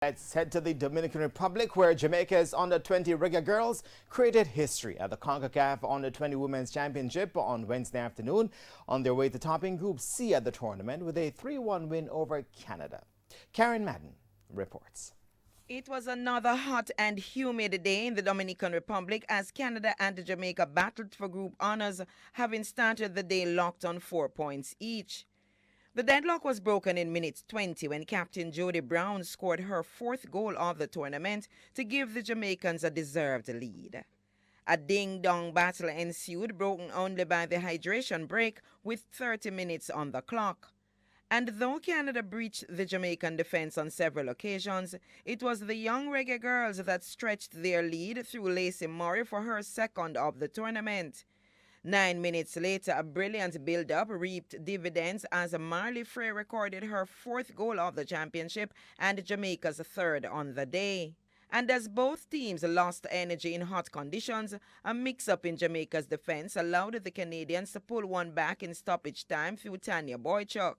Let's head to the Dominican Republic, where Jamaica's under-20 Reggae Girlz created history at the CONCACAF Under-20 Women's Championship on Wednesday afternoon on their way to topping Group C at the tournament with a 3-1 win over Canada. Karen Madden reports. It was another hot and humid day in the Dominican Republic as Canada and Jamaica battled for group honors, having started the day locked on 4 points each. The deadlock was broken in minute 20 when Captain Jody Brown scored her 4th goal of the tournament to give the Jamaicans a deserved lead. A ding-dong battle ensued, broken only by the hydration break with 30 minutes on the clock. And though Canada breached the Jamaican defense on several occasions, it was the young Reggae Girlz that stretched their lead through Lacey Murray for her 2nd of the tournament. 9 minutes later, a brilliant build-up reaped dividends as Marley Frey recorded her 4th goal of the championship and Jamaica's 3rd on the day. And as both teams lost energy in hot conditions, a mix-up in Jamaica's defense allowed the Canadians to pull one back in stoppage time through Tanya Boychuk.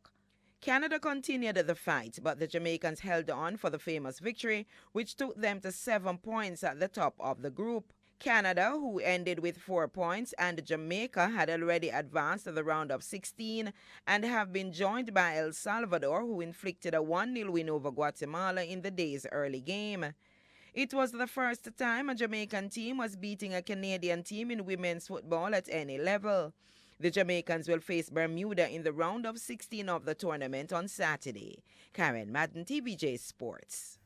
Canada continued the fight, but the Jamaicans held on for the famous victory, which took them to 7 points at the top of the group. Canada, who ended with 4 points, and Jamaica had already advanced to the round of 16 and have been joined by El Salvador, who inflicted a 1-0 win over Guatemala in the day's early game. It was the first time a Jamaican team was beating a Canadian team in women's football at any level. The Jamaicans will face Bermuda in the round of 16 of the tournament on Saturday. Karen Madden, TVJ Sports.